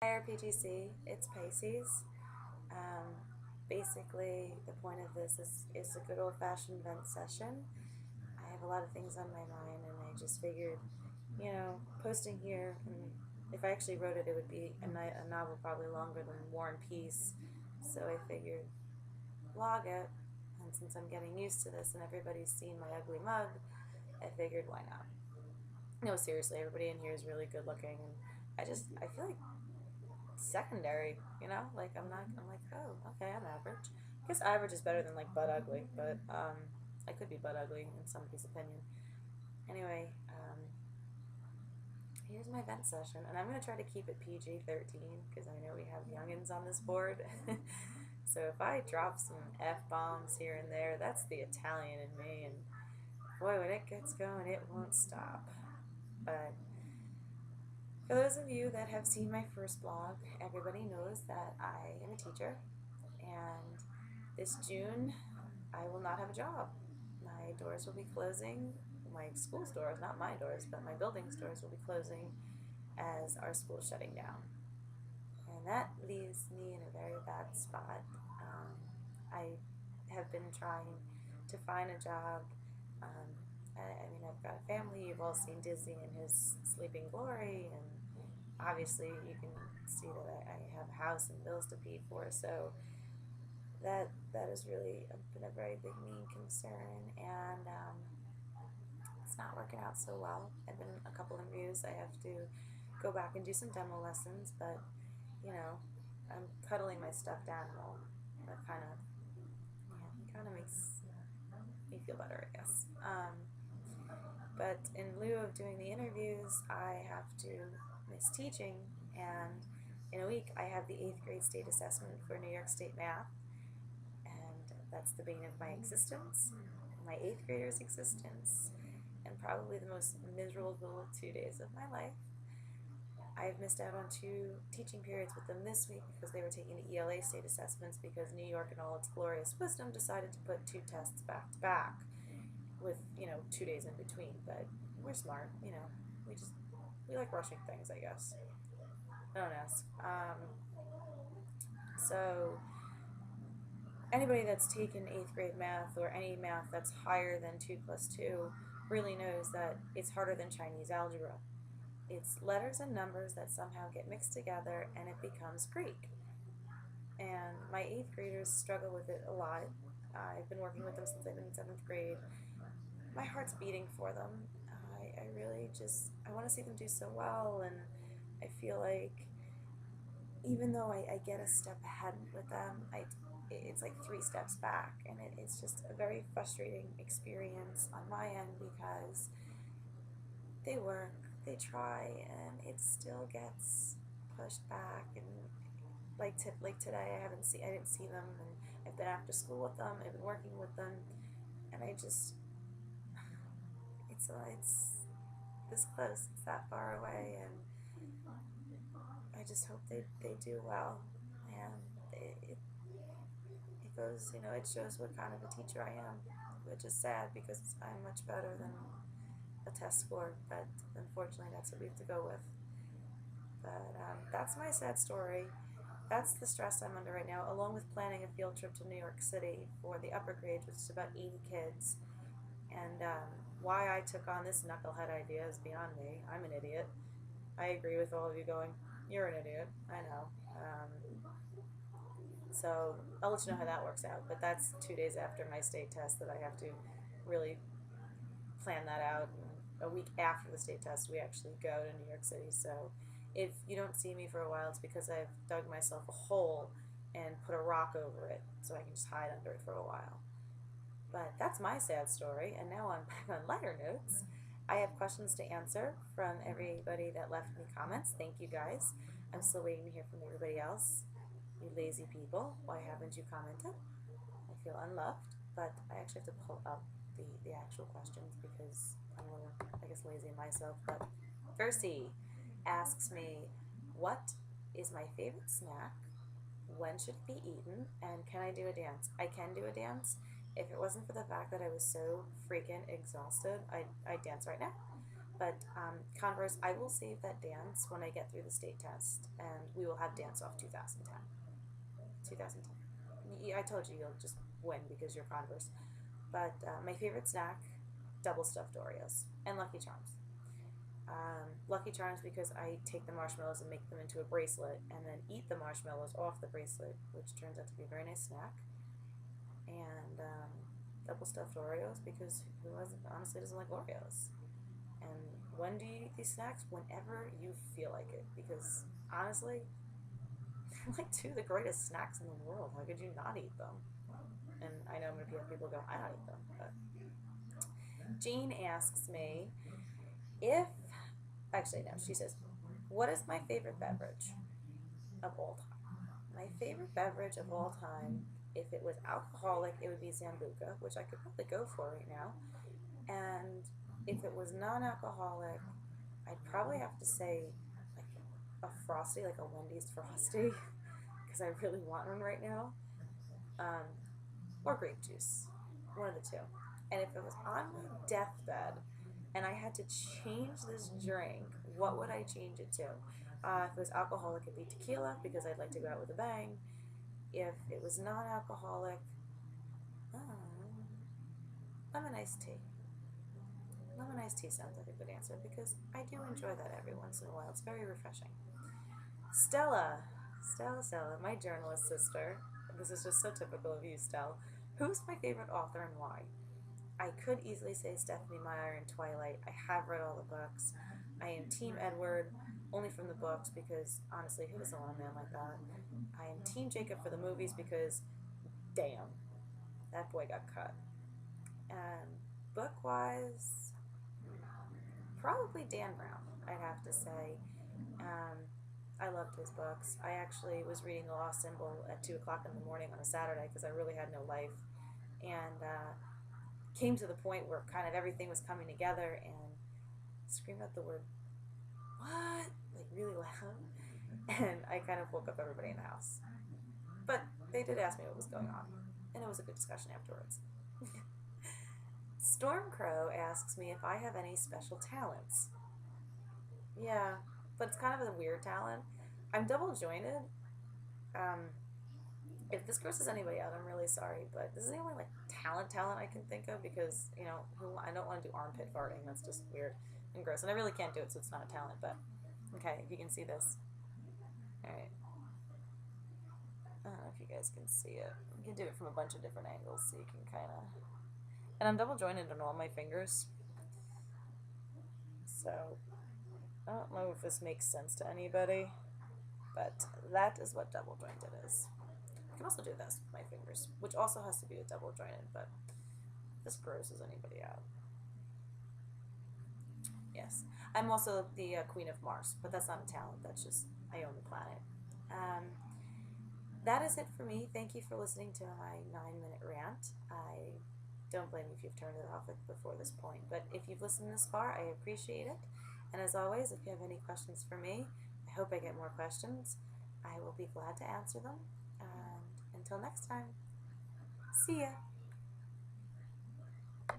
Higher PGC, it's Pisces. Um, Basically, the point of this is a good old-fashioned vent session. I have a lot of things on my mind, and I just figured, posting here, and if I actually wrote it, it would be a novel probably longer than War and Peace. So I figured log it, and since I'm getting used to this and everybody's seen my ugly mug, I figured why not? No, seriously, everybody in here is really good looking, and I feel like secondary, like I'm like, oh, okay, I'm average. I guess average is better than like butt ugly, but I could be butt ugly in somebody's opinion. Anyway, here's my vent session, and I'm gonna try to keep it PG-13 because I know we have youngins on this board. So if I drop some f bombs here and there, that's the Italian in me, and boy, when it gets going, it won't stop. But for those of you that have seen my first blog, everybody knows that I am a teacher, and this June I will not have a job. My doors will be closing. My school's doors, not my doors, but my building's doors will be closing as our school is shutting down. And that leaves me in a very bad spot. I have been trying to find a job. I mean, I've got a family. You've all seen Disney in his Sleeping Glory, and obviously you can see that I have a house and bills to pay for. So that has really been a very big main concern, and it's not working out so well. I've been in a couple interviews. I have to go back and do some demo lessons, but you know, I'm cuddling my stuffed animal. That kind of makes me feel better, I guess. But in lieu of doing the interviews, I have to miss teaching, and in a week I have the 8th grade state assessment for New York State math, and that's the bane of my existence, my 8th grader's existence, and probably the most miserable 2 days of my life. I've missed out on 2 teaching periods with them this week because they were taking the ELA state assessments because New York, in all its glorious wisdom, decided to put 2 tests back to back with, 2 days in between. But we're smart, we like rushing things, I guess. Don't ask. So anybody that's taken 8th grade math or any math that's higher than 2 plus 2 really knows that it's harder than Chinese algebra. It's letters and numbers that somehow get mixed together and it becomes Greek. And my 8th graders struggle with it a lot. I've been working with them since I've been in 7th grade. My heart's beating for them. I really I want to see them do so well, and I feel like even though I get a step ahead with them, it's like 3 steps back, and it's just a very frustrating experience on my end because they work, they try, and it still gets pushed back. And like today, I didn't see them, and I've been after school with them, I've been working with them, and it's this close, it's that far away, and I just hope they do well. And it goes, it shows what kind of a teacher I am, which is sad because I'm much better than a test score, but unfortunately that's what we have to go with. But that's my sad story. That's the stress I'm under right now, along with planning a field trip to New York City for the upper grades, which is about 80 kids. And why I took on this knucklehead idea is beyond me. I'm an idiot. I agree with all of you going, you're an idiot. I know. So I'll let you know how that works out. But that's 2 days after my state test that I have to really plan that out. And a week after the state test, we actually go to New York City. So if you don't see me for a while, it's because I've dug myself a hole and put a rock over it so I can just hide under it for a while. But that's my sad story, and now I'm back on lighter notes. I have questions to answer from everybody that left me comments. Thank you guys. I'm still waiting to hear from everybody else. You lazy people, why haven't you commented? I feel unloved, but I actually have to pull up the actual questions because I'm a little, I guess, lazy myself. But Percy asks me, what is my favorite snack? When should it be eaten? And can I do a dance? I can do a dance. If it wasn't for the fact that I was so freaking exhausted, I'd dance right now. But Converse, I will save that dance when I get through the state test, and we will have Dance Off 2010. 2010. Yeah, I told you you'll just win because you're Converse. But my favorite snack, double stuffed Oreos and Lucky Charms. Lucky Charms because I take the marshmallows and make them into a bracelet and then eat the marshmallows off the bracelet, which turns out to be a very nice snack. And double stuffed Oreos because who honestly doesn't like Oreos? And when do you eat these snacks? Whenever you feel like it. Because honestly, they're like two of the greatest snacks in the world. How could you not eat them? And I know I'm going to have people go, I don't eat them. But Jean asks me if, actually, no, she says, what is my favorite beverage of all time? My favorite beverage of all time, if it was alcoholic, it would be Sambuca, which I could probably go for right now. And if it was non-alcoholic, I'd probably have to say like a Frosty, like a Wendy's Frosty, because I really want one right now. Um, or grape juice, one of the two. And if it was on my deathbed and I had to change this drink, what would I change it to? If it was alcoholic, it'd be tequila because I'd like to go out with a bang. If it was non-alcoholic, lemon iced tea. Lemon iced tea sounds like a good answer because I do enjoy that every once in a while. It's very refreshing. Stella, my journalist sister. This is just so typical of you, Stella. Who's my favorite author and why? I could easily say Stephanie Meyer in Twilight. I have read all the books. I am Team Edward, only from the books because, honestly, who doesn't want a man like that? I am Team Jacob for the movies because, damn, that boy got cut. Book-wise, probably Dan Brown, I'd have to say. I loved his books. I actually was reading The Lost Symbol at 2 o'clock in the morning on a Saturday because I really had no life. And came to the point where kind of everything was coming together and screamed out the word, what? Like really loud. And I kind of woke up everybody in the house. But they did ask me what was going on. And it was a good discussion afterwards. Stormcrow asks me if I have any special talents. Yeah, but it's kind of a weird talent. I'm double jointed. If this grosses anybody out, I'm really sorry, but this is the only like talent I can think of because I don't want to do armpit farting. That's just weird and gross, and I really can't do it, so it's not a talent. But okay, if you can see this, all right. I don't know if you guys can see it. You can do it from a bunch of different angles, so you can kind of. And I'm double jointed in all my fingers, so I don't know if this makes sense to anybody, but that is what double jointed is. I can also do this with my fingers, which also has to be a double jointed, but this grosses anybody out. Yes. I'm also the Queen of Mars, but that's not a talent. That's just, I own the planet. That is it for me. Thank you for listening to my 9-minute rant. I don't blame you if you've turned it off before this point, but if you've listened this far, I appreciate it. And as always, if you have any questions for me, I hope I get more questions. I will be glad to answer them. And until next time, see ya.